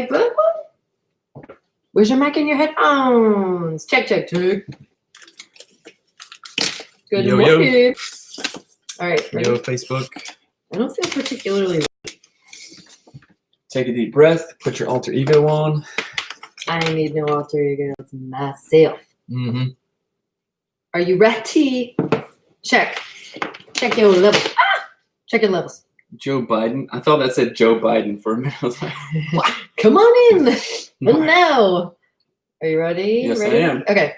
like that one? Where's your mic and your headphones? Check. Good morning. All right. Ready? Yo, Facebook. I don't feel particularly. Take a deep breath. Put your alter ego on. I need no alter ego. It's myself. Mm-hmm. Are you ready? Check your levels. Check your levels. Joe Biden. I thought that said Joe Biden for a minute. I was like, what? Come on in. No. Are you ready? Yes, ready? I am. Okay.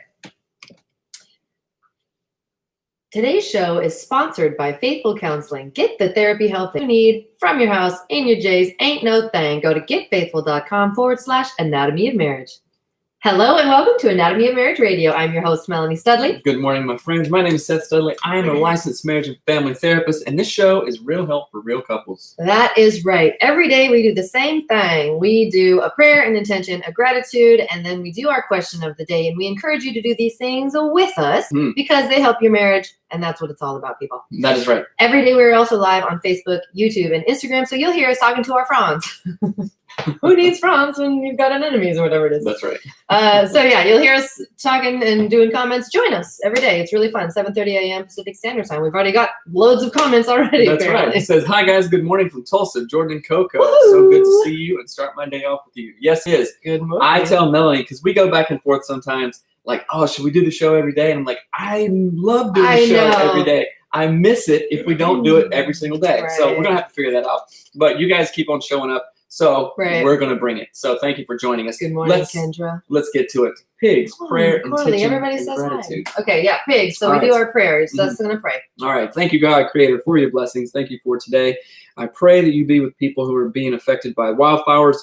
Today's show is sponsored by Faithful Counseling. Get the therapy help you need from your house, in your J's, ain't no thing. Go to getfaithful.com/anatomy of marriage. Hello and welcome to Anatomy of Marriage Radio. I'm your host, Melanie Studley. Good morning, my friends. My name is Seth Studley. I am a licensed marriage and family therapist, and this show is real help for real couples. That is right. Every day we do the same thing. We do a prayer, an intention, a gratitude, and then we do our question of the day. And we encourage you to do these things with us because they help your marriage, and that's what it's all about, people. That is right. Every day we're also live on Facebook, YouTube, and Instagram, so you'll hear us talking to our fronds. Who needs fronds when you've got an enemies or whatever it is? That's right. So yeah, you'll hear us talking and doing comments. Join us every day. It's really fun. 7:30 a.m. Pacific Standard Time. We've already got loads of comments already. That's apparently. right. It says, hi guys, good morning from Tulsa, Jordan and Coco. Woo-hoo. So good to see you and start my day off with you. Yes, it is. Good morning. I tell Melanie, because we go back and forth sometimes, like, oh, should we do the show every day? And I'm like, I love doing the show every day. I miss it if we don't do it every single day. Right. So we're going to have to figure that out. But you guys keep on showing up. So we're going to bring it. So thank you for joining us. Good morning, Kendra. Let's get to it. Pigs, prayer, intention, everybody and says gratitude. hi. Okay, yeah, pigs. So we do our prayers. So that's going to pray. All right. Thank you, God, Creator, for your blessings. Thank you for today. I pray that you be with people who are being affected by wildfires,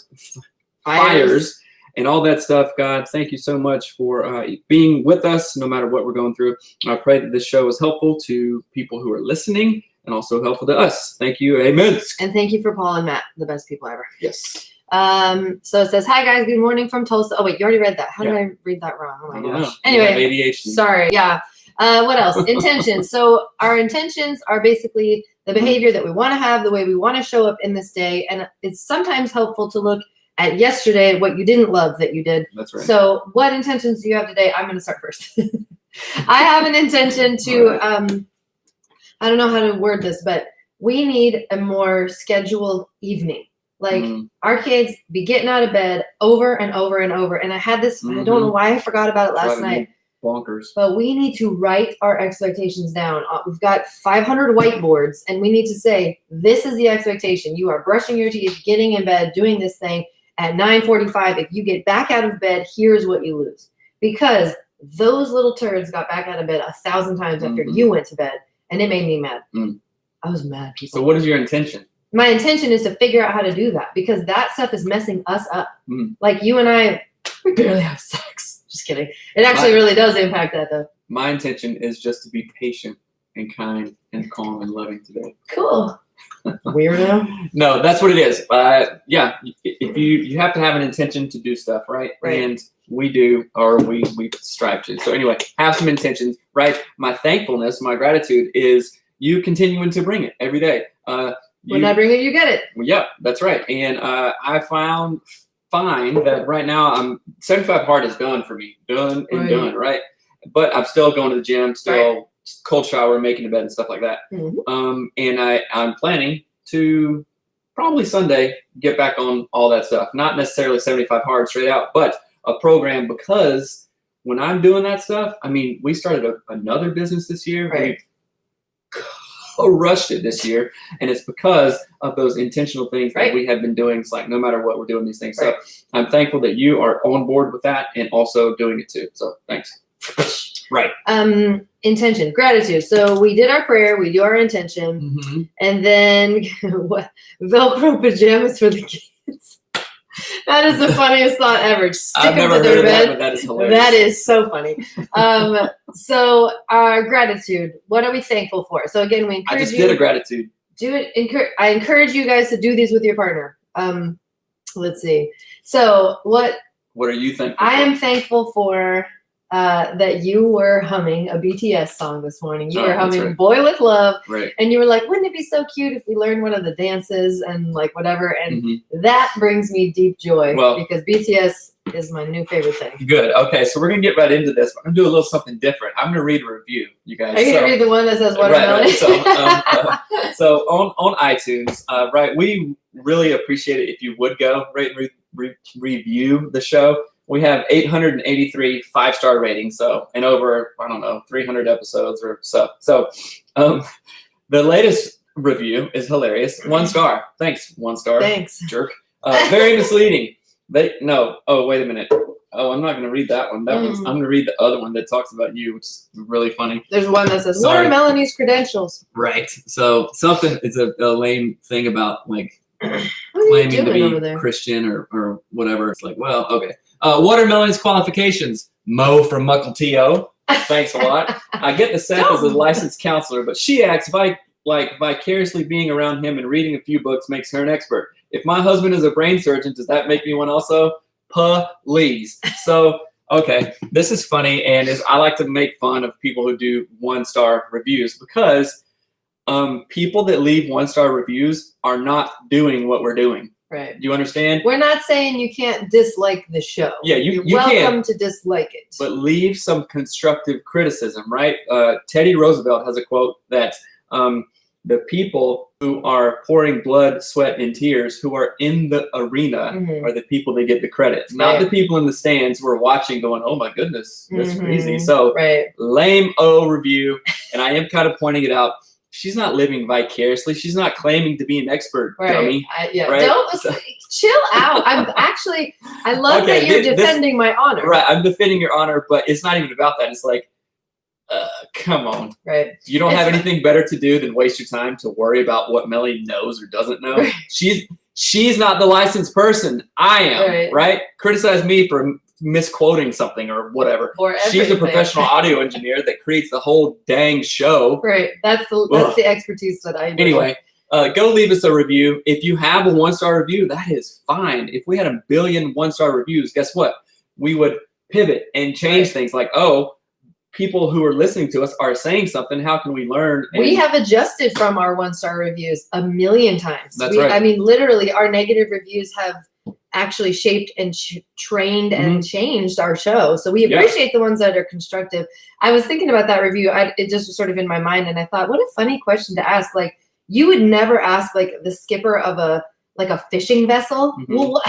fires, and all that stuff. God, thank you so much for being with us no matter what we're going through. I pray that this show is helpful to people who are listening and also helpful to us. Thank you. Amen. And thank you for Paul and Matt, the best people ever. Yes. So it says, hi guys, good morning from Tulsa. Oh wait, you already read that. How did I read that wrong? Oh my gosh. Anyway, ADHD. Sorry. Yeah. What else? Intentions. So our intentions are basically the behavior that we want to have, the way we want to show up in this day. And it's sometimes helpful to look at yesterday, what you didn't love that you did. That's right. So what intentions do you have today? I'm going to start first. I have an intention to, I don't know how to word this, but we need a more scheduled evening. Like our kids be getting out of bed over and over and over. And I had this, I don't know why I forgot about it last night. Bonkers. But we need to write our expectations down. We've got 500 whiteboards and we need to say, this is the expectation. You are brushing your teeth, getting in bed, doing this thing at 9:45. If you get back out of bed, here's what you lose. Because those little turds got back out of bed 1,000 times after you went to bed. And it made me mad. I was mad. So what is your intention? My intention is to figure out how to do that because that stuff is messing us up. Like you and I, we barely have sex. Just kidding. It actually really does impact that though. My intention is just to be patient and kind and calm and loving today. Cool. Weirdo. No, that's what it is. Yeah, if you have to have an intention to do stuff, right? And we do, or we strive to. So anyway, have some intentions, right? My thankfulness, my gratitude is you continuing to bring it every day. When I bring it, you get it. Yeah, that's right. And I find that right now I'm 75 hard is done for me, done, right? But I'm still going to the gym, still cold shower, making the bed and stuff like that. And I'm planning to probably Sunday get back on all that stuff. Not necessarily 75 hard straight out, but a program, because when I'm doing that stuff, I mean, we started another business this year. We've rushed it this year, and it's because of those intentional things that we have been doing. It's like no matter what, we're doing these things. So I'm thankful that you are on board with that and also doing it too. So thanks. Intention, gratitude. So we did our prayer, we do our intention, and then Velcro pajamas for the kids. That is the funniest thought ever. Stick them to their bed. That, but that is hilarious. That is so funny. So our gratitude. What are we thankful for? So again, we encourage you. I just did a gratitude. Do it. I encourage you guys to do these with your partner. Let's see. So what are you thankful for? I am thankful for that you were humming a BTS song this morning. You were humming right. Boy With Love. Right. And you were like, wouldn't it be so cute if we learned one of the dances and like whatever? And that brings me deep joy because BTS is my new favorite thing. Good. Okay, so we're going to get right into this. I'm going to do a little something different. I'm going to read a review, you guys. Are you going to read the one that says watermelon? Right. So on iTunes, right, we really appreciate it if you would go rate and review the show. We have 883 5-star ratings, and over, 300 episodes or so. So the latest review is hilarious. 1 star. Thanks, 1 star. Thanks. Jerk. Very misleading. Oh, wait a minute. Oh, I'm not going to read that one. I'm going to read the other one that talks about you, which is really funny. There's one that says, what are Melanie's credentials? Right. So something is a lame thing about like claiming to be Christian or whatever. It's like, well, okay. What are Melanie's qualifications? Mo from Muckle T.O. Thanks a lot. I get the sense as a licensed counselor, but she acts vicariously being around him and reading a few books makes her an expert. If my husband is a brain surgeon, does that make me one also? Please. So, okay, this is funny, and I like to make fun of people who do 1-star reviews because people that leave 1-star reviews are not doing what we're doing. Right. Do you understand? We're not saying you can't dislike the show. Yeah, you're welcome to dislike it. But leave some constructive criticism, right? Teddy Roosevelt has a quote that the people who are pouring blood, sweat, and tears, who are in the arena, are the people that get the credit, not the people in the stands who are watching going, oh my goodness, that's crazy. So lame review, and I am kind of pointing it out. She's not living vicariously. She's not claiming to be an expert, dummy. Right? Don't chill out. I love that you're defending my honor. Right, I'm defending your honor, but it's not even about that. It's like, come on. Right. You don't have anything better to do than waste your time to worry about what Melanie knows or doesn't know. Right. She's not the licensed person. I am, right? Criticize me for misquoting something or whatever. She's a professional audio engineer that creates the whole dang show. Right. That's the expertise that I do. Anyway, go leave us a review. If you have a 1-star review, that is fine. If we had 1 billion 1-star reviews, guess what? We would pivot and change things like, people who are listening to us are saying something. How can we learn? We have adjusted from our 1-star reviews 1,000,000 times. That's right. I mean, literally, our negative reviews have actually shaped and trained and changed our show. So we appreciate the ones that are constructive. I was thinking about that review. It just was sort of in my mind, and I thought, what a funny question to ask. Like, you would never ask like the skipper of a fishing vessel. Well,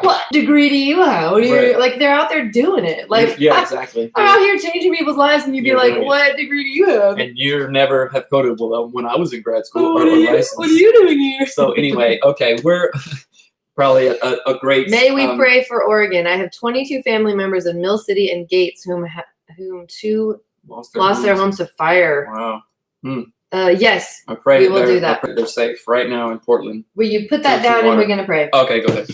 what degree do you have? Like, they're out there doing it. Like, exactly. I'm out here changing people's lives, and you'd be like, what degree do you have? And you never have coded, well, when I was in grad school. What are you doing here? So anyway, okay, we're probably a great... May we pray for Oregon. I have 22 family members in Mill City and Gates whom 2 lost their homes to fire. Wow. Yes, I pray we will do that. I pray they're safe right now in Portland. Will you put that down and we're going to pray? Okay, go ahead.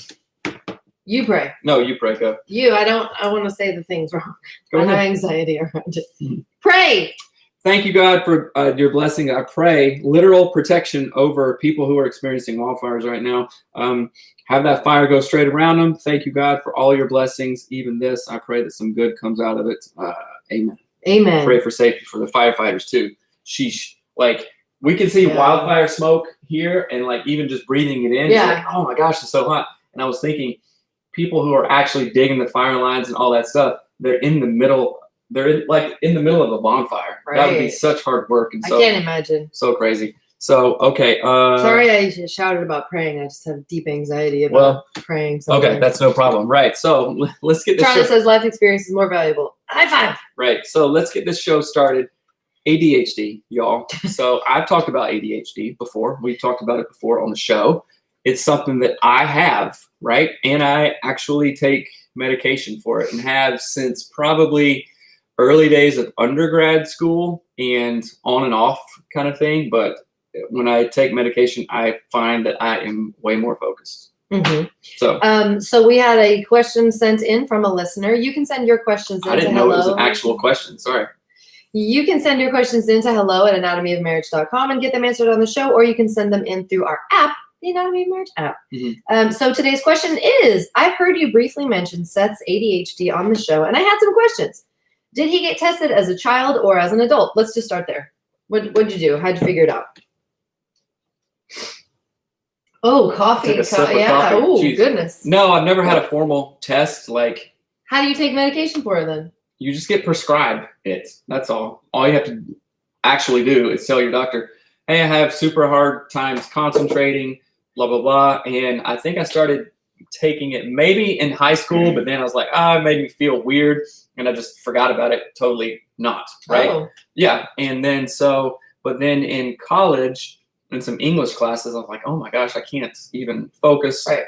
You pray. No, you pray. Go. I want to say the things wrong. I have anxiety around it. Pray. Thank you, God, for your blessing. I pray literal protection over people who are experiencing wildfires right now. Have that fire go straight around them. Thank you, God, for all your blessings. Even this, I pray that some good comes out of it. Amen. Amen. Pray for safety for the firefighters too. Sheesh. Like, we can see wildfire smoke here, and like even just breathing it in. Yeah. Like, oh my gosh, it's so hot. And I was thinking, people who are actually digging the fire lines and all that stuff, they're in the middle. They're in the middle of a bonfire. Right. That would be such hard work. And so I can't imagine. So crazy. So, okay. Sorry I just shouted about praying. I just have deep anxiety about praying. Sometimes. Okay, that's no problem. Right. So let's get this Charlie says life experience is more valuable. High five. Right. So let's get this show started. ADHD, y'all. So I've talked about ADHD before. We've talked about it before on the show. It's something that I have, right? And I actually take medication for it and have since probably early days of undergrad school and on and off kind of thing. But when I take medication, I find that I am way more focused. So we had a question sent in from a listener. You can send your questions in. I didn't know it was an actual question. Sorry. You can send your questions in to hello@anatomyofmarriage.com and get them answered on the show, or you can send them in through our app, the Anatomy of Marriage app. So today's question is, I've heard you briefly mention Seth's ADHD on the show, and I had some questions. Did he get tested as a child or as an adult? Let's just start there. What'd you do? How'd you figure it out? Oh, coffee. Took a sip of coffee. Oh, Jeez. goodness. No, I've never had a formal test. Like, how do you take medication for it then? you just get prescribed it. That's all. All you have to actually do is tell your doctor, hey, I have super hard times concentrating, blah, blah, blah. And I think I started taking it maybe in high school, but then I was like, it made me feel weird. And I just forgot about it. Totally not. Right. Oh. Yeah. And then but then in college, in some English classes, I was like, oh my gosh, I can't even focus. Right.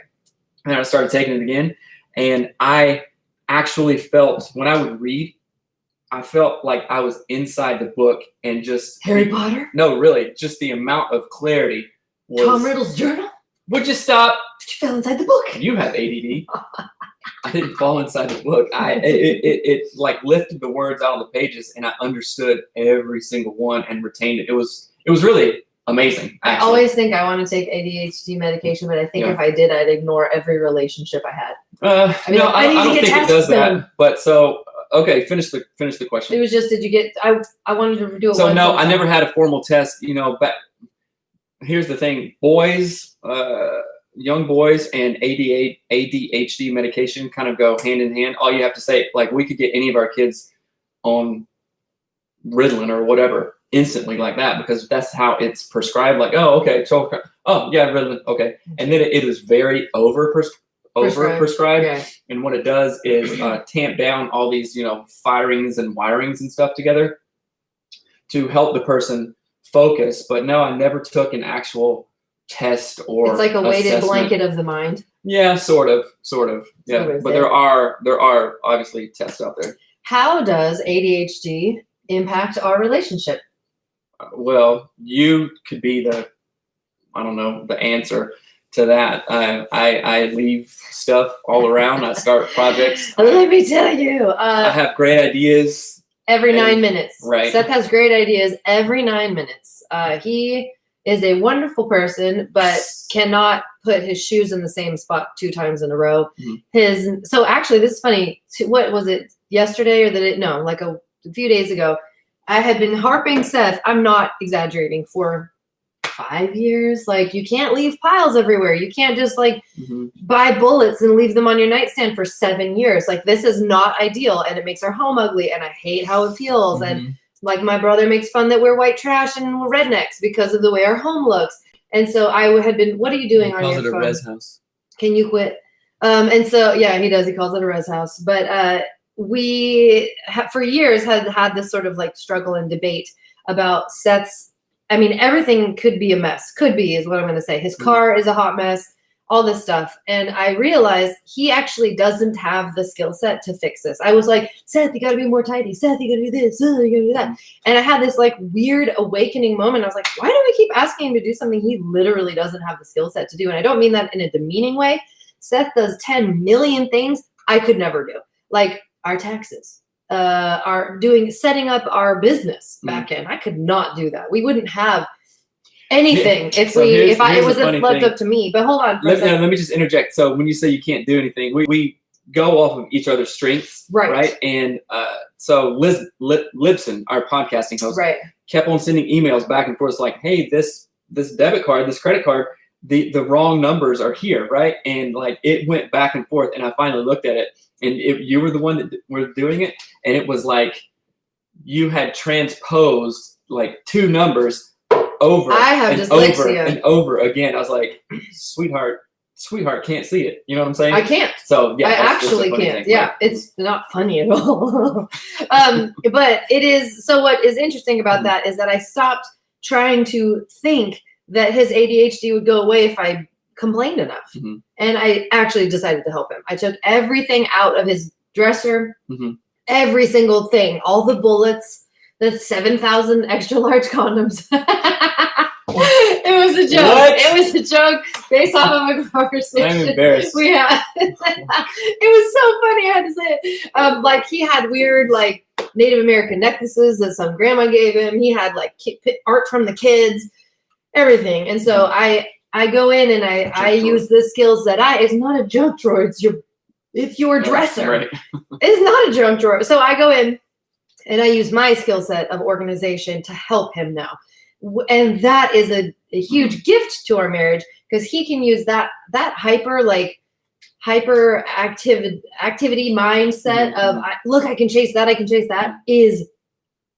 And then I started taking it again. And I actually felt, when I would read, I felt like I was inside the book and just... Harry Potter? No, really. Just the amount of clarity was... Tom Riddle's journal? Would you stop? You fell inside the book. You have ADD. I didn't fall inside the book. It like lifted the words out on the pages, and I understood every single one and retained it. It was really amazing. Actually. I always think I want to take ADHD medication, but I think if I did, I'd ignore every relationship I had. I don't think it does that. But okay, finish the question. It was just, did you get? I wanted to do it. So no, I never had a formal test. But here's the thing: young boys and ADHD medication kind of go hand in hand. All you have to say, like, we could get any of our kids on Ritalin or whatever instantly like that, because that's how it's prescribed. Like, oh, okay, so, oh yeah, Ritalin, okay. And then it is very over prescribed. Okay. And what it does is tamp down all these, firings and wirings and stuff together to help the person focus. But no, I never took an actual test or it's like a weighted assessment. Blanket of the mind. Yeah, sort of. Yeah, but there are obviously tests out there. How does ADHD impact our relationship? Well, you could be the answer to that. I leave stuff all around. I start projects. Let me tell you. I have great ideas. Every 9 minutes. Right. Seth has great ideas every 9 minutes. He is a wonderful person, but cannot put his shoes in the same spot 2 times in a row. Mm-hmm. So actually, this is funny. What was it, yesterday or like a few days ago, I had been harping Seth, I'm not exaggerating, for 5 years. Like, you can't leave piles everywhere. You can't just buy bullets and leave them on your nightstand for 7 years. Like, this is not ideal, and it makes our home ugly, and I hate how it feels. Mm-hmm. And like, my brother makes fun that we're white trash and we're rednecks because of the way our home looks. And so I had been, what are you doing on your phone? He calls it a res house. Can you quit? And so, yeah, he does. He calls it a res house. But we for years had this sort of like struggle and debate about Seth's. I mean, everything could be a mess. Could be is what I'm going to say. His car is a hot mess. All this stuff. And I realized he actually doesn't have the skill set to fix this. I was like, Seth, you got to be more tidy. Seth, you got to do this. You got to do that. And I had this like weird awakening moment. I was like, why do we keep asking him to do something he literally doesn't have the skill set to do? And I don't mean that in a demeaning way. Seth does 10 million things I could never do. Like our taxes, setting up our business back end. I could not do that. We wouldn't have anything if it was left up to me. But hold on. Let me just interject. So when you say you can't do anything, we go off of each other's strengths, right? And so Liz Libson, our podcasting host, kept on sending emails back and forth like, hey, this debit card, this credit card, the wrong numbers are here, right? And like it went back and forth, and I finally looked at it, and you were the one that were doing it, and it was like you had transposed like 2 numbers over and over again. I was like, sweetheart can't see it. You know what I'm saying? I can't. So yeah, I actually can't. Yeah, right? It's not funny at all. But it is. So what is interesting about that is that I stopped trying to think that his ADHD would go away if I complained enough. Mm-hmm. And I actually decided to help him. I took everything out of his dresser, every single thing, all the bullets, the 7,000 extra large condoms. It was a joke. What? It was a joke based off of a conversation. I'm embarrassed. We had. It was so funny. I had to say it. Like he had weird like Native American necklaces that some grandma gave him. He had like art from the kids, everything. And so I go in and I use the skills that it's not a junk drawer. It's your dresser. Right. It's not a junk drawer. So I go in. And I use my skill set of organization to help him now. And that is a huge gift to our marriage, because he can use that hyper activity mindset of, look, I can chase that is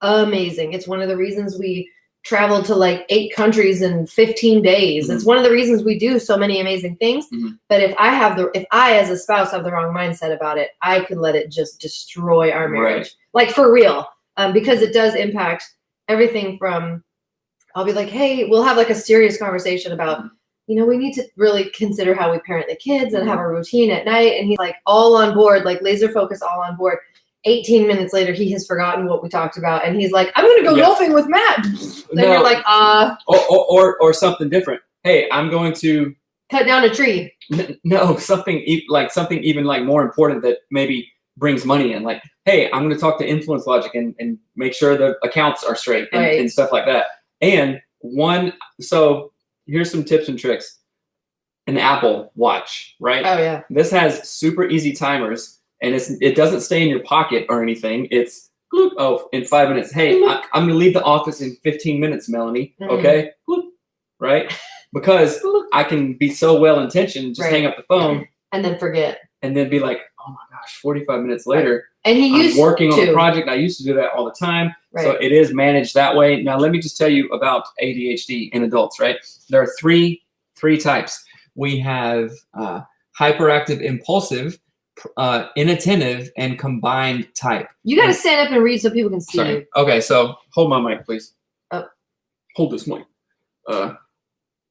amazing. It's one of the reasons we traveled to like 8 countries in 15 days. It's one of the reasons we do so many amazing things. But if I as a spouse have the wrong mindset about it, I could let it just destroy our marriage. Like for real. Because it does impact everything from, I'll be like, hey, we'll have like a serious conversation about, we need to really consider how we parent the kids and have a routine at night. And he's like all on board, like laser focus, all on board. 18 minutes later, he has forgotten what we talked about. And he's like, I'm going to go golfing with Matt. Then you're like, or something different. Hey, I'm going to cut down a tree. No, something even like more important that maybe brings money in. Like, hey, I'm going to talk to Influence Logic and make sure the accounts are straight and stuff like that. And so here's some tips and tricks. An Apple Watch, right? Oh yeah. This has super easy timers, and it doesn't stay in your pocket or anything. It's in 5 minutes. Hey, I'm going to leave the office in 15 minutes, Melanie. Okay, right? Because I can be so well intentioned, just hang up the phone and then forget, and then be like, oh my gosh, 45 minutes later. And I'm working on a project. I used to do that all the time. So it is managed that way. Now, let me just tell you about ADHD in adults, right? There are three types. We have hyperactive impulsive, inattentive, and combined type. You got to stand up and read so people can see you. Okay, so hold my mic, please. Oh. Hold this mic.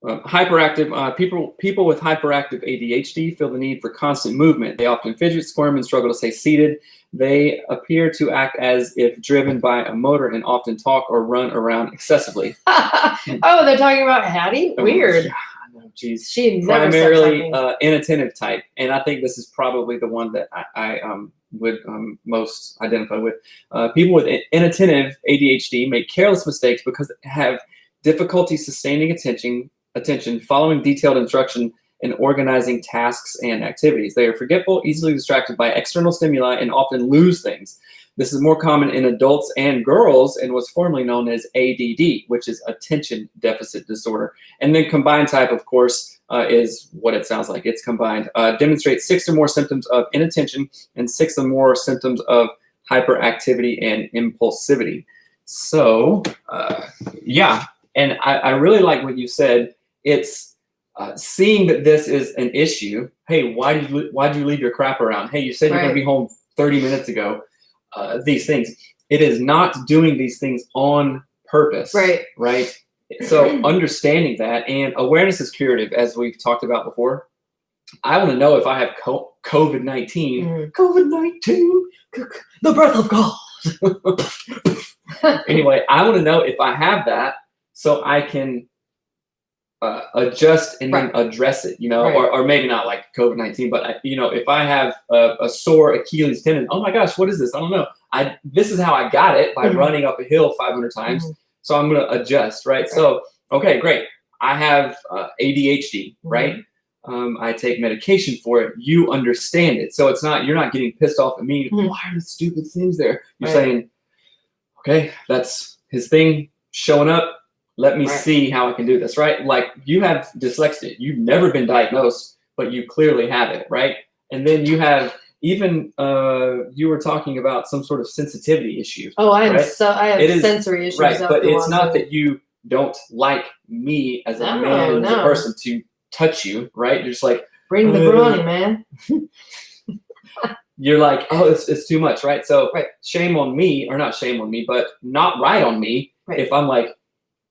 Hyperactive people with hyperactive ADHD feel the need for constant movement. They often fidget, squirm, and struggle to stay seated. They appear to act as if driven by a motor and often talk or run around excessively. Oh, they're talking about Hattie? Weird. I know, geez. She never primarily inattentive type, and I think this is probably the one that I would most identify with. People with inattentive ADHD make careless mistakes because they have difficulty sustaining attention, following detailed instruction, and organizing tasks and activities. They are forgetful, easily distracted by external stimuli, and often lose things. This is more common in adults and girls and was formerly known as ADD, which is attention deficit disorder. And then combined type, of course, is what it sounds like. It's combined. Demonstrates 6 or more symptoms of inattention and 6 or more symptoms of hyperactivity and impulsivity. So, yeah. And I really like what you said. It's seeing that this is an issue. Hey, why'd you leave your crap around? Hey, you said you're going to be home 30 minutes ago. These things. It is not doing these things on purpose. Right. So understanding that, and awareness is curative, as we've talked about before. I want to know if I have COVID-19. COVID-19, the breath of God. Anyway, I want to know if I have that, so I can adjust and then address it, or maybe not like COVID-19, but if I have a sore Achilles tendon, oh my gosh, what is this? I don't know. This is how I got it, by running up a hill 500 times. So I'm going to adjust, right? So, okay, great. I have ADHD, right? I take medication for it. You understand it. So you're not getting pissed off at me. Why are the stupid things there? You're saying, okay, that's his thing showing up. Let me see how I can do this, right? Like, you have dyslexia. You've never been diagnosed, but you clearly have it, right? And then you have even you were talking about some sort of sensitivity issue. Oh, I have sensory issues. Right, but it's not that you don't like me as a man and as a person to touch you, right? You're just like, bring the brownie, man. You're like, oh, it's too much, right? So shame on me, or not shame on me, but not right on me if I'm like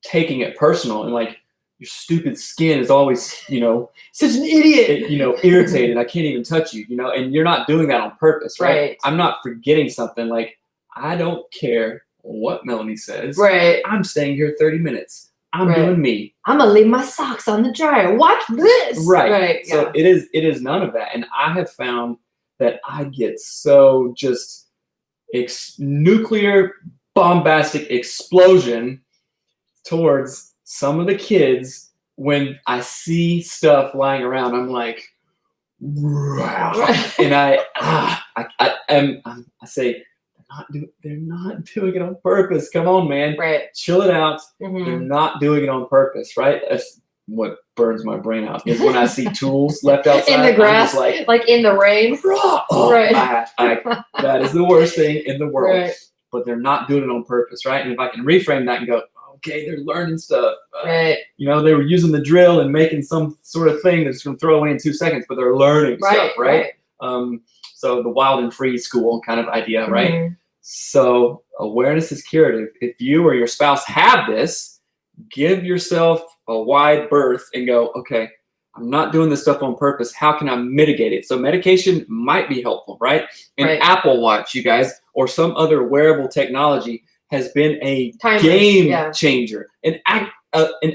taking it personal and like, your stupid skin is always, such an idiot, irritated. I can't even touch you, and you're not doing that on purpose, right? I'm not forgetting something. Like, I don't care what Melanie says. Right. I'm staying here 30 minutes. I'm doing me. I'm going to leave my socks on the dryer. Watch this. Right. So it is none of that. And I have found that I get so just nuclear bombastic explosion towards some of the kids when I see stuff lying around. I'm like, and I say, they're they're not doing it on purpose. Come on, man. Right. Chill it out. Mm-hmm. They're not doing it on purpose, right? That's what burns my brain out is when I see tools left outside in the grass, like in the rain. Oh, right. That is the worst thing in the world. Right. But they're not doing it on purpose, right? And if I can reframe that and go, okay, they're learning stuff. Right. You know, they were using the drill and making some sort of thing that's going to throw away in 2 seconds, but they're learning stuff, right? So the wild and free school kind of idea, right? Mm-hmm. So awareness is curative. If you or your spouse have this, give yourself a wide berth and go, okay, I'm not doing this stuff on purpose. How can I mitigate it? So medication might be helpful, right? An Apple Watch, you guys, or some other wearable technology has been a game changer, an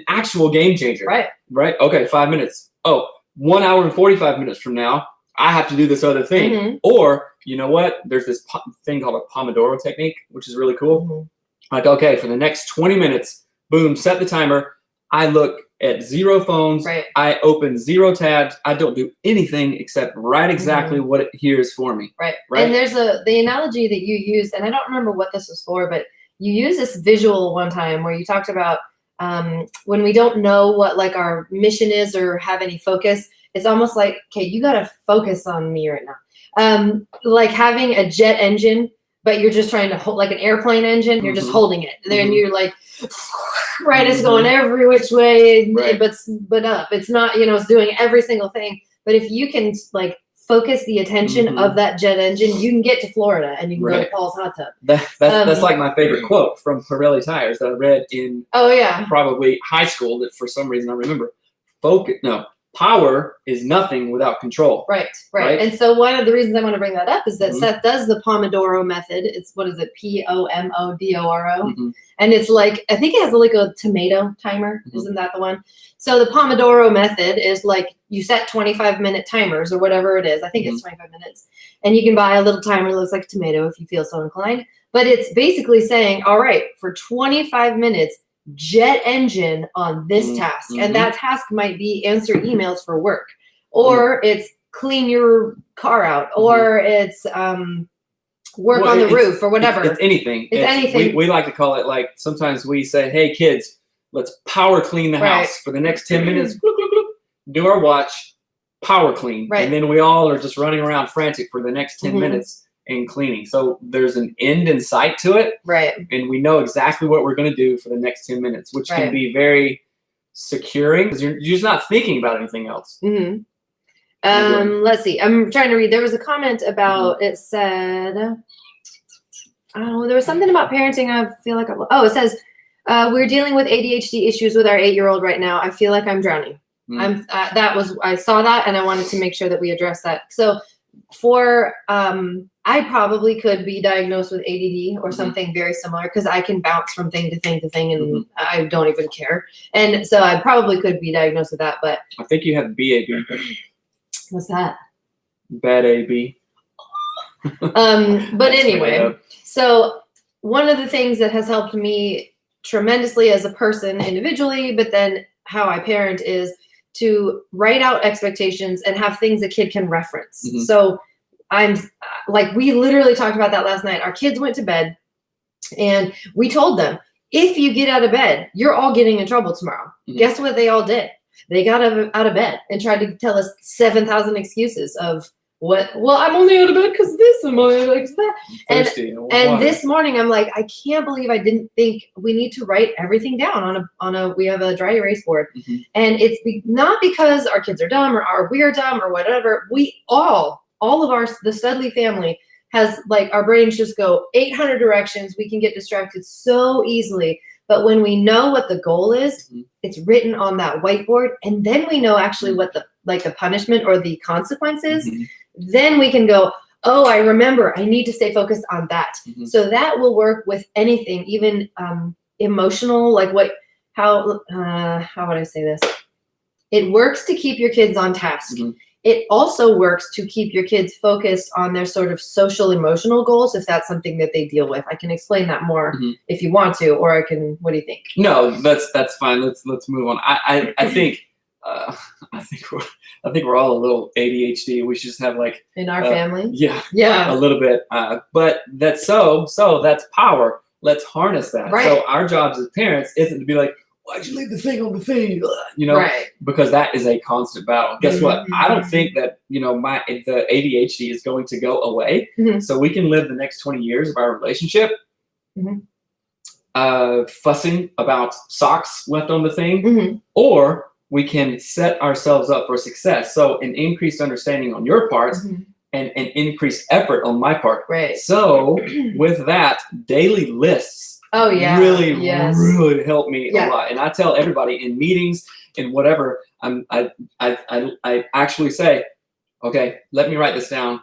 actual game changer. Right? Okay, 5 minutes. Oh, 1 hour and 45 minutes from now, I have to do this other thing. Mm-hmm. Or, you know what? There's this thing called a Pomodoro technique, which is really cool. Mm-hmm. Like, okay, for the next 20 minutes, boom, set the timer. I look at 0 phones. I open 0 tabs. I don't do anything except write exactly what it hears for me. Right. And there's the analogy that you used, and I don't remember what this was for, but you used this visual one time where you talked about when we don't know what like our mission is or have any focus, it's almost like, okay, you got to focus on me right now. Like having a jet engine, but you're just trying to hold like an airplane engine. You're just holding it. And then you're like, it's going every which way, but up. It's not, it's doing every single thing. But if you can like focus the attention of that jet engine, you can get to Florida and you can go to Paul's hot tub. That's like my favorite quote from Pirelli tires that I read in probably high school that for some reason I remember. Power is nothing without control. Right. And so one of the reasons I want to bring that up is that Seth does the Pomodoro method. It's what is it? Pomodoro. And it's like, I think it has like a tomato timer. Isn't that the one? So the Pomodoro method is like you set 25-minute timers or whatever it is. I think it's 25 minutes. And you can buy a little timer that looks like a tomato if you feel so inclined. But it's basically saying, all right, for 25 minutes, jet engine on this task. And that task might be answer emails for work, or it's clean your car out, or it's work on the roof or whatever. It's anything. It's anything. We like to call it like sometimes we say, hey kids, let's power clean the house for the next 10 minutes. Do our watch, power clean. And then we all are just running around frantic for the next 10 minutes. And cleaning. So there's an end in sight to it. And we know exactly what we're going to do for the next 10 minutes, which can be very securing because you're just not thinking about anything else. Let's see. I'm trying to read. There was a comment about, it said, there was something about parenting. I feel like, it says, we're dealing with ADHD issues with our 8-year-old right now. I feel like I'm drowning. I saw that and I wanted to make sure that we address that. So I probably could be diagnosed with ADD or something very similar because I can bounce from thing to thing to thing and I don't even care. And so I probably could be diagnosed with that, but I think you have BAB. What's that? Bad AB. But anyway, so one of the things that has helped me tremendously as a person individually, but then how I parent is to write out expectations and have things a kid can reference. So I'm like, we literally talked about that last night. Our kids went to bed and we told them, if you get out of bed, you're all getting in trouble tomorrow. Guess what they all did? They got out of bed and tried to tell us 7,000 excuses of what, well, I'm only out of bed because this and that. And this morning I'm like, I can't believe I didn't think we need to write everything down we have a dry erase board. And it's not because our kids are dumb or we're dumb or whatever. We all of the Studley family has like, our brains just go 800 directions. We can get distracted so easily. But when we know what the goal is, it's written on that whiteboard. And then we know actually what the punishment or the consequence is. Then we can go, oh, I remember, I need to stay focused on that. So that will work with anything, even emotional, like how would I say this? It works to keep your kids on task. It also works to keep your kids focused on their sort of social emotional goals, if that's something that they deal with. I can explain that more if you want to, or I can, what do you think? No, that's fine. Let's move on. I think I think we're all a little ADHD. We should just have like In our family? Yeah. Yeah. A little bit. But that's so that's power. Let's harness that. Right. So our jobs as parents isn't to be like, why'd you leave the thing on the thing? You know, Right. because that is a constant battle. Guess what? Mhm. I don't think that, you know, the ADHD is going to go away. Mhm. So we can live the next 20 years of our relationship fussing about socks left on the thing, or we can set ourselves up for success. So an increased understanding on your part and an increased effort on my part. Right. So with that, daily lists really help me a lot. And I tell everybody in meetings and whatever, I actually say, okay, let me write this down.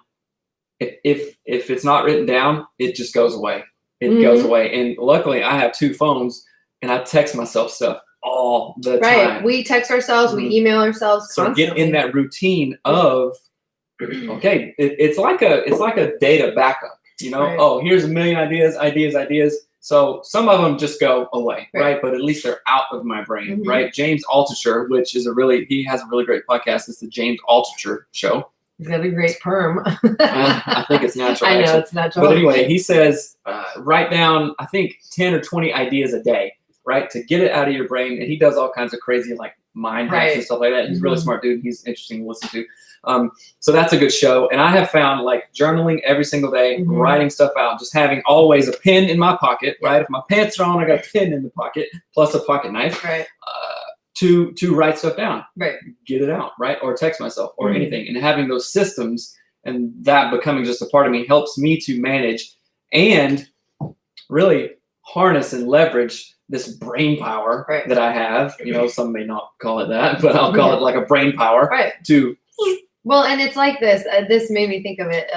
If it's not written down, it just goes away. It goes away. And luckily I have 2 phones and I text myself stuff all the time. Right. We text ourselves, we email ourselves constantly. So get in that routine of, okay, it's like a data backup, you know? Right. Oh, here's a million ideas. So some of them just go away, right? But at least they're out of my brain, right? James Altucher, which is he has a really great podcast. It's the James Altucher Show. He's got a great perm. I think it's natural. I know, actually. it's natural. But anyway, he says, write down, I think 10 or 20 ideas a day, right? To get it out of your brain. And he does all kinds of crazy like mind hacks and stuff like that. He's a really smart dude. He's interesting to listen to. So that's a good show. And I have found like journaling every single day, writing stuff out, just having always a pen in my pocket, right? If my pants are on, I got a pen in the pocket plus a pocket knife. Right. To write stuff down, right? Get it out, right? Or text myself or anything. And having those systems and that becoming just a part of me helps me to manage and really harness and leverage this brain power that I have. You know, some may not call it that, but I'll call it like a brain power. Right. Well, and it's like this. This made me think of it.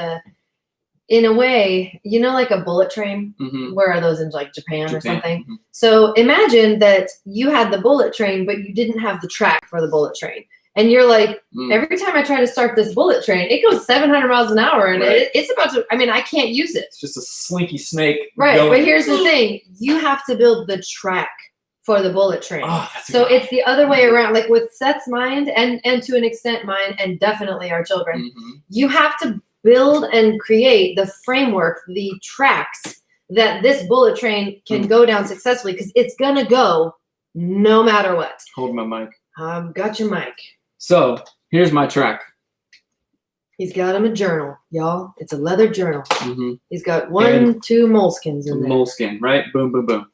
In a way, you know, like a bullet train. Where are those in like Japan or something? So imagine that you had the bullet train, but you didn't have the track for the bullet train. And you're like, every time I try to start this bullet train, it goes 700 miles an hour and it's about to, I can't use it. It's just a slinky snake. Right. But here's the thing. You have to build the track for the bullet train. So it's the other way around, like with Seth's mind and to an extent mine, and definitely our children, you have to build and create the framework, the tracks that this bullet train can go down successfully, because it's going to go no matter what. Hold my mic. Got your mic. So here's my track. He's got him a journal, y'all. It's a leather journal. He's got 2 moleskins in there. Moleskin, right? Boom, boom, boom.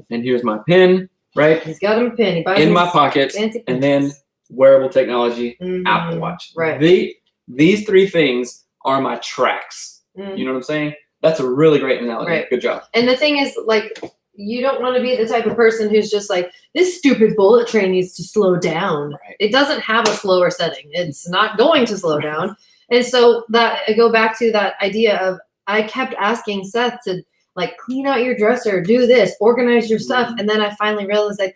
And here's my pen, right? He's got him a pen. He buys in my pocket. And then wearable technology, Apple Watch. Right. These 3 things are my tracks. You know what I'm saying? That's a really great analogy. Right. Good job. And the thing is, like, you don't want to be the type of person who's just like, this stupid bullet train needs to slow down. Right. It doesn't have a slower setting. It's not going to slow down. And so that I go back to that idea of, I kept asking Seth to like clean out your dresser, do this, organize your stuff. And then I finally realized like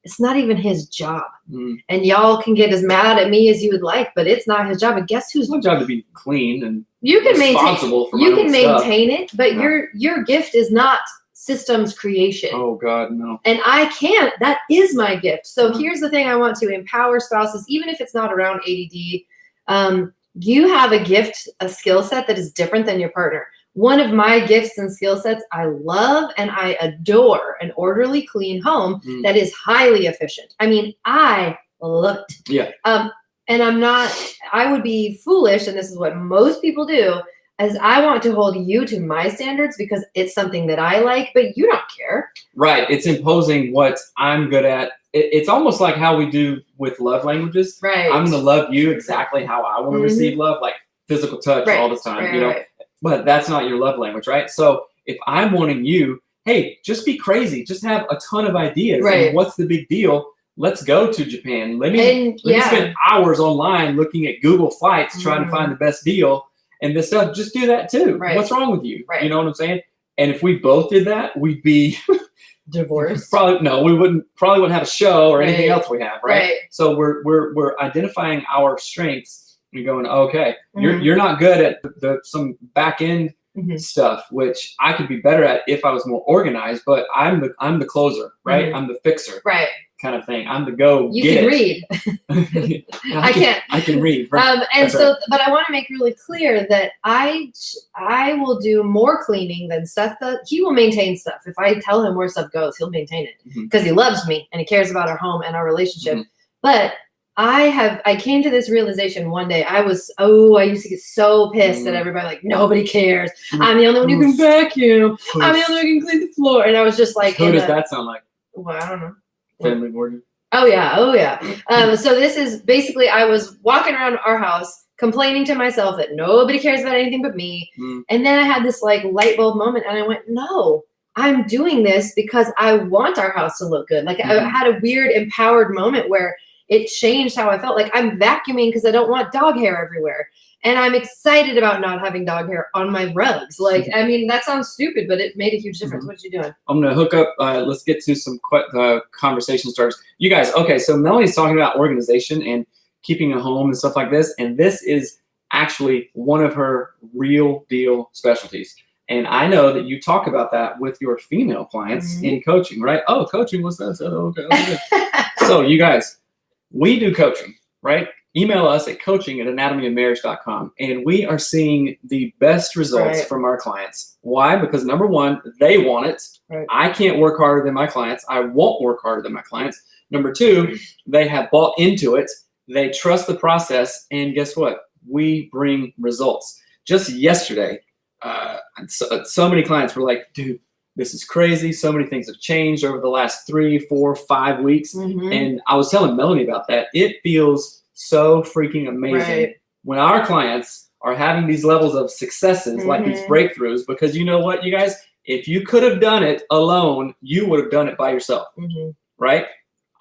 it's not even his job. And y'all can get as mad at me as you would like, but it's not his job. And guess who's my job to be clean and you can responsible for you my can own maintain stuff. it, but your gift is not systems creation. Oh God, no. And I can't. That is my gift. So here's the thing: I want to empower spouses, even if it's not around ADD. You have a gift, a skill set that is different than your partner. One of my gifts and skill sets, I love and I adore an orderly, clean home that is highly efficient. I love it. Yeah. And I would be foolish, and this is what most people do, as I want to hold you to my standards because it's something that I like, but you don't care. Right. It's imposing what I'm good at. It's almost like how we do with love languages. Right. I'm going to love you exactly how I want to receive love, like physical touch all the time, you know, but that's not your love language, right? So if I'm wanting you, hey, just be crazy. Just have a ton of ideas. Right. And what's the big deal? Let's go to Japan. Let me spend hours online looking at Google flights, trying to find the best deal and this stuff. Just do that too. Right. What's wrong with you? Right. You know what I'm saying? And if we both did that, we'd be divorced. We wouldn't have a show or anything else we have, right? Right. So we're identifying our strengths and going, okay, you're not good at some back end stuff, which I could be better at if I was more organized, but I'm the closer, right? I'm the fixer. Right. kind of thing. I'm the go. You get can it. read. I can't. I can read. And so, but I want to make really clear that I will do more cleaning than Seth does. He will maintain stuff. If I tell him where stuff goes, he'll maintain it because he loves me and he cares about our home and our relationship. But I came to this realization one day. I used to get so pissed at everybody, like, nobody cares. I'm the only one who can vacuum. I'm the only one who can clean the floor. And I was just like, who does that sound like? Well, I don't know. Family board. Oh yeah. So this is basically, I was walking around our house complaining to myself that nobody cares about anything but me. And then I had this like light bulb moment and I went, no, I'm doing this because I want our house to look good. Like I had a weird empowered moment where it changed how I felt. Like I'm vacuuming because I don't want dog hair everywhere. And I'm excited about not having dog hair on my rugs. Like, I mean, that sounds stupid, but it made a huge difference. What you doing? I'm going to hook up. Let's get to some conversation starters. You guys, okay, so Melanie's talking about organization and keeping a home and stuff like this. And this is actually one of her real deal specialties. And I know that you talk about that with your female clients in coaching, right? Oh, coaching, what's that? Oh, okay. So you guys, we do coaching, right? Email us at coaching@anatomyofmarriage.com. And we are seeing the best results from our clients. Why? Because number one, they want it. I can't work harder than my clients. I won't work harder than my clients. Number two, they have bought into it. They trust the process. And guess what? We bring results. Just yesterday, so many clients were like, dude, this is crazy. So many things have changed over the last 3, 4, 5 weeks. And I was telling Melanie about that. It feels so freaking amazing when our clients are having these levels of successes, like these breakthroughs, because you know what, you guys, if you could have done it alone, you would have done it by yourself, right?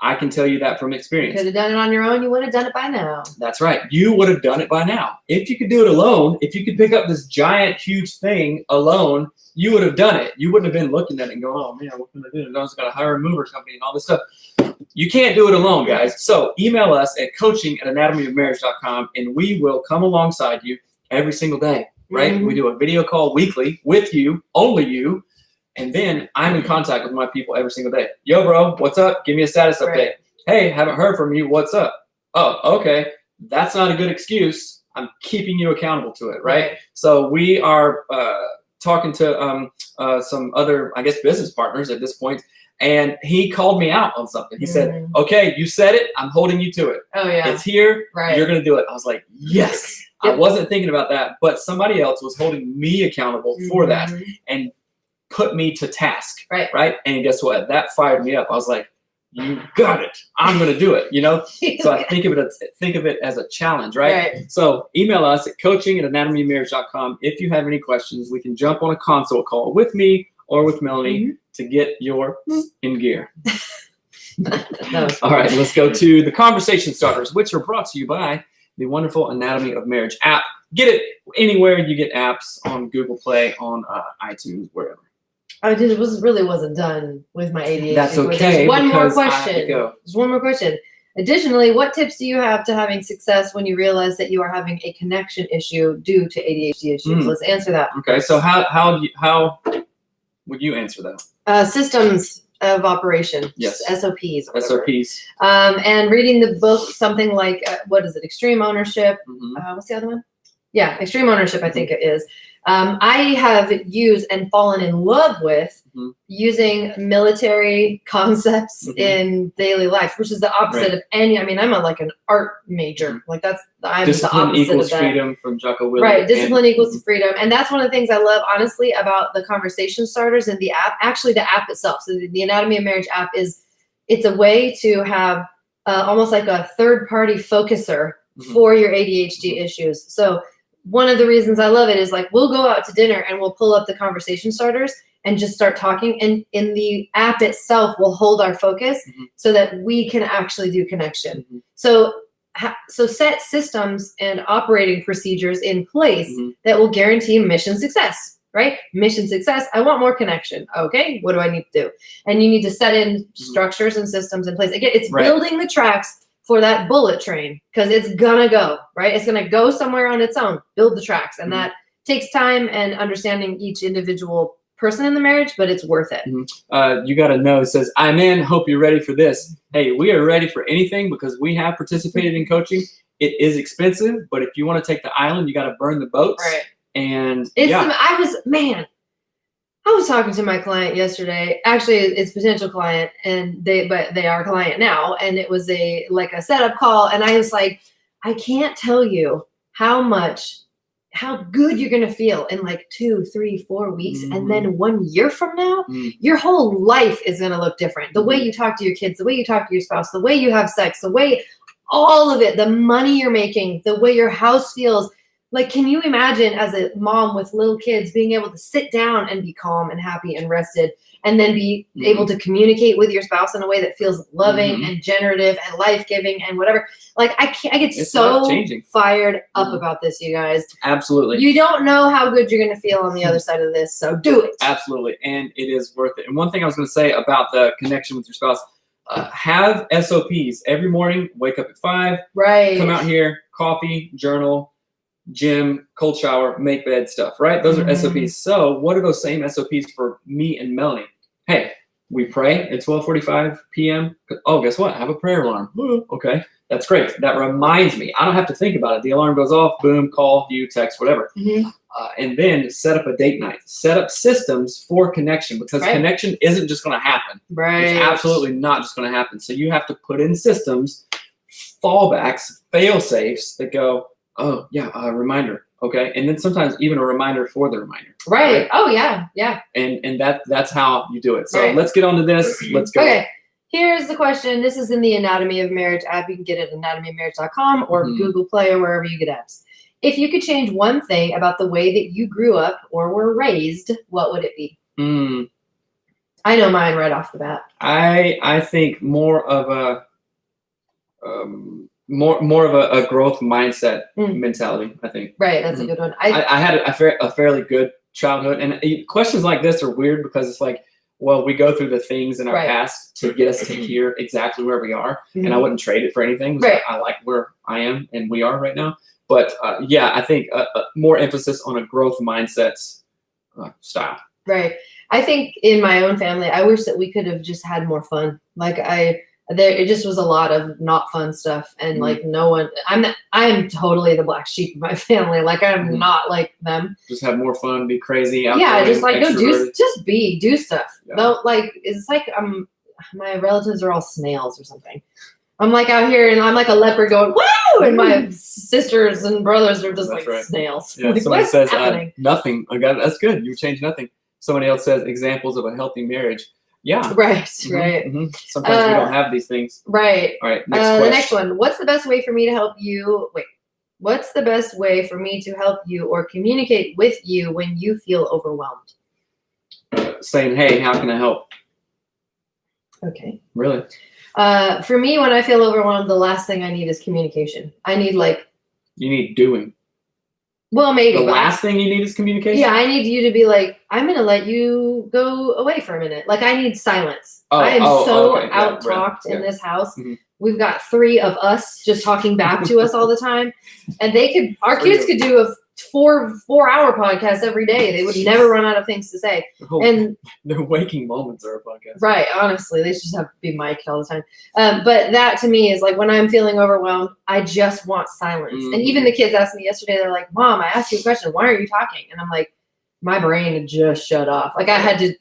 I can tell you that from experience. You could have done it on your own. You would have done it by now. That's right. You would have done it by now. If you could do it alone, if you could pick up this giant, huge thing alone, you would have done it. You wouldn't have been looking at it and going, oh, man, what can I do? I was got to hire a mover company and all this stuff. You can't do it alone, guys. So email us at coaching@anatomyofmarriage.com, and we will come alongside you every single day, right? We do a video call weekly with you, only you. And then I'm in contact with my people every single day. Yo, bro, what's up? Give me a status update. Hey, haven't heard from you. What's up? Oh, okay. That's not a good excuse. I'm keeping you accountable to it, right? So we are talking to some other, I guess, business partners at this point, and he called me out on something. He said, okay, you said it. I'm holding you to it. Oh, yeah. It's here. You're going to do it. I was like, yes. I wasn't thinking about that, but somebody else was holding me accountable for that and put me to task, right? And guess what? That fired me up. I was like, you got it. I'm going to do it, you know? So I think of it as a challenge, right? So email us at coaching@anatomyofmarriage.com. If you have any questions, we can jump on a consult call with me or with Melanie to get your in gear. All right, let's go to the conversation starters, which are brought to you by the wonderful Anatomy of Marriage app. Get it anywhere you get apps, on Google Play, on iTunes, wherever. I really wasn't done with my ADHD. That's okay. There's one more question. I have to go. There's one more question. Additionally, what tips do you have to having success when you realize that you are having a connection issue due to ADHD issues? Let's answer that. Okay, so how would you answer that? Systems of operation. Yes. SOPs. SOPs. And reading the book, something like, what is it? Extreme Ownership. What's the other one? Yeah, Extreme Ownership, I think it is. I have used and fallen in love with using military concepts in daily life, which is the opposite of any. I mean, I'm an art major. Like I'm discipline the opposite equals of that. freedom from Jocko Willink. Right, discipline equals freedom, and that's one of the things I love, honestly, about the conversation starters in the app. Actually, the app itself. So the Anatomy of Marriage app it's a way to have almost like a third-party focuser for your ADHD issues. So one of the reasons I love it is like we'll go out to dinner and we'll pull up the conversation starters and just start talking. And in the app itself, we'll hold our focus so that we can actually do connection. So set systems and operating procedures in place that will guarantee mission success, right? Mission success. I want more connection. Okay, what do I need to do? And you need to set in structures and systems in place. Again, it's building the tracks for that bullet train, because it's gonna go, right? It's gonna go somewhere on its own. Build the tracks, and that takes time and understanding each individual person in the marriage, but it's worth it. You got to know, it says, I'm in, hope you're ready for this. Hey, we are ready for anything because we have participated in coaching. It is expensive, but if you want to take the island, you got to burn the boats. Right. And I was talking to my client yesterday. Actually, it's potential client, and they are client now. And it was a setup call, and I was like, I can't tell you how good you're gonna feel in like 2, 3, 4 weeks, and then 1 year from now, your whole life is gonna look different. The way you talk to your kids, the way you talk to your spouse, the way you have sex, the way all of it, the money you're making, the way your house feels. Like, can you imagine as a mom with little kids being able to sit down and be calm and happy and rested, and then be able to communicate with your spouse in a way that feels loving and generative and life-giving and whatever? Like, I get so fired up about this, you guys. Absolutely. You don't know how good you're going to feel on the other side of this, so do it. Absolutely, and it is worth it. And one thing I was going to say about the connection with your spouse, have SOPs. Every morning, wake up at 5. Right. Come out here, coffee, journal, gym, cold shower, make bed stuff, right? Those are SOPs. So what are those same SOPs for me and Melanie? Hey, we pray at 12:45 p.m. Oh, guess what? I have a prayer alarm. Okay, that's great. That reminds me. I don't have to think about it. The alarm goes off, boom, call, you, text, whatever. And then set up a date night. Set up systems for connection, because connection isn't just going to happen. Right. It's absolutely not just going to happen. So you have to put in systems, fallbacks, fail-safes that go, oh, yeah, a reminder. Okay. And then sometimes even a reminder for the reminder. Right. Oh, yeah. Yeah. And that's how you do it. So let's get on to this. Let's go. Okay. Here's the question. This is in the Anatomy of Marriage app. You can get it at anatomyofmarriage.com or Google Play or wherever you get apps. If you could change one thing about the way that you grew up or were raised, what would it be? I know mine right off the bat. I think more of a more of a growth mindset mentality, I think. Right, that's a good one. I had a fairly good childhood, and questions like this are weird because it's like, well, we go through the things in our past to get us to here exactly where we are, and I wouldn't trade it for anything. I like where I am and we are right now. But I think more emphasis on a growth mindset style. Right. I think in my own family, I wish that we could have just had more fun. Like it just was a lot of not fun stuff, and like no one. I am totally the black sheep of my family. Like I'm not like them. Just have more fun, be crazy. Yeah, just like go do stuff. Yeah. No, like it's like my relatives are all snails or something. I'm like out here and I'm like a leopard going woo, and my sisters and brothers are just snails. Yeah, like, somebody says nothing. That's good. You change nothing. Somebody else says examples of a healthy marriage. Yeah. Right. Sometimes we don't have these things. Right. All right. Next question. The next one. What's the best way for me to help you? What's the best way for me to help you or communicate with you when you feel overwhelmed? Saying, hey, how can I help? Okay. Really? For me, when I feel overwhelmed, the last thing I need is communication. I need You need doing. Well, maybe. The last thing you need is communication? Yeah, I need you to be like, I'm going to let you go away for a minute. Like, I need silence. I am out-talked in this house. We've got 3 of us just talking back to us all the time. And our kids could do a 4-hour podcast every day. They would never run out of things to say. And their waking moments are a podcast. Right. Honestly, they just have to be mic'd all the time. But that to me is like when I'm feeling overwhelmed, I just want silence. And even the kids asked me yesterday, they're like, Mom, I asked you a question. Why are you talking? And I'm like, my brain had just shut off. Like I had to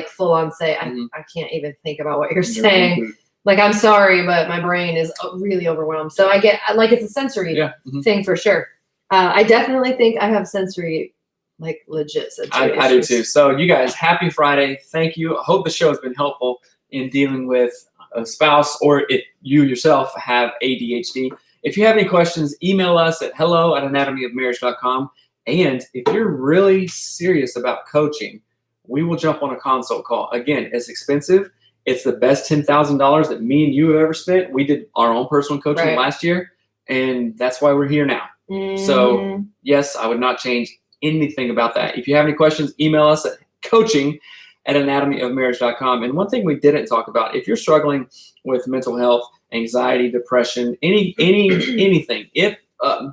full on say, I can't even think about what you're saying. Like, I'm sorry, but my brain is really overwhelmed. So I get it's a sensory thing for sure. I definitely think I have sensory, legit sensory I do too. So you guys, happy Friday. Thank you. I hope the show has been helpful in dealing with a spouse or if you yourself have ADHD. If you have any questions, email us at hello@anatomyofmarriage.com. And if you're really serious about coaching, we will jump on a consult call. Again, it's expensive. It's the best $10,000 that me and you have ever spent. We did our own personal coaching last year, and that's why we're here now. So, yes, I would not change anything about that. If you have any questions, email us at coaching@anatomyofmarriage.com. And one thing we didn't talk about, if you're struggling with mental health, anxiety, depression, anything, if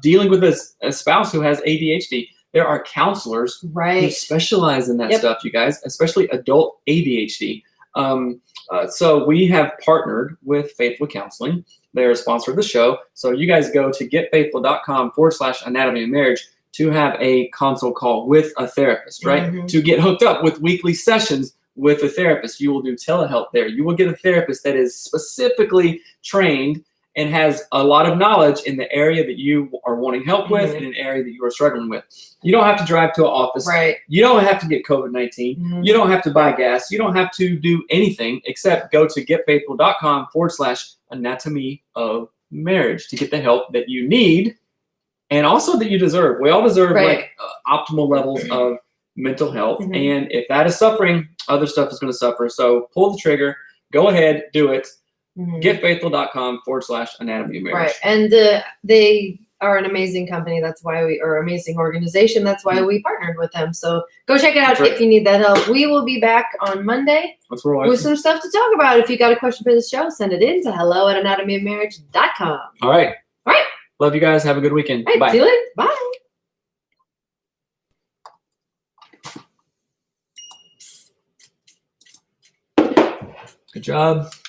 dealing with a spouse who has ADHD, There are counselors who Right. specialize in that Yep. stuff, you guys, especially adult ADHD. So we have partnered with Faithful Counseling. They're a sponsor of the show. So you guys go to getfaithful.com/anatomy of marriage to have a consult call with a therapist, right? Mhm. To get hooked up with weekly sessions with a therapist. You will do telehealth there. You will get a therapist that is specifically trained and has a lot of knowledge in the area that you are wanting help with and an area that you are struggling with. You don't have to drive to an office. Right. You don't have to get COVID-19. Mhm. You don't have to buy gas. You don't have to do anything except go to getfaithful.com/anatomy of marriage to get the help that you need and also that you deserve. We all deserve Right. optimal levels of mental health. Mhm. And if that is suffering, other stuff is going to suffer. So pull the trigger, go ahead, do it. Mhm. Getfaithful.com/anatomy of marriage. Right. And they are an amazing company. That's why amazing organization. That's why we partnered with them. So go check it out That's right. if you need that help. We will be back on Monday That's right. with some stuff to talk about. If you got a question for the show, send it in to hello@anatomyofmarriage.com. All right. All right. Love you guys. Have a good weekend. All right. Bye. See you later. Bye. Good job.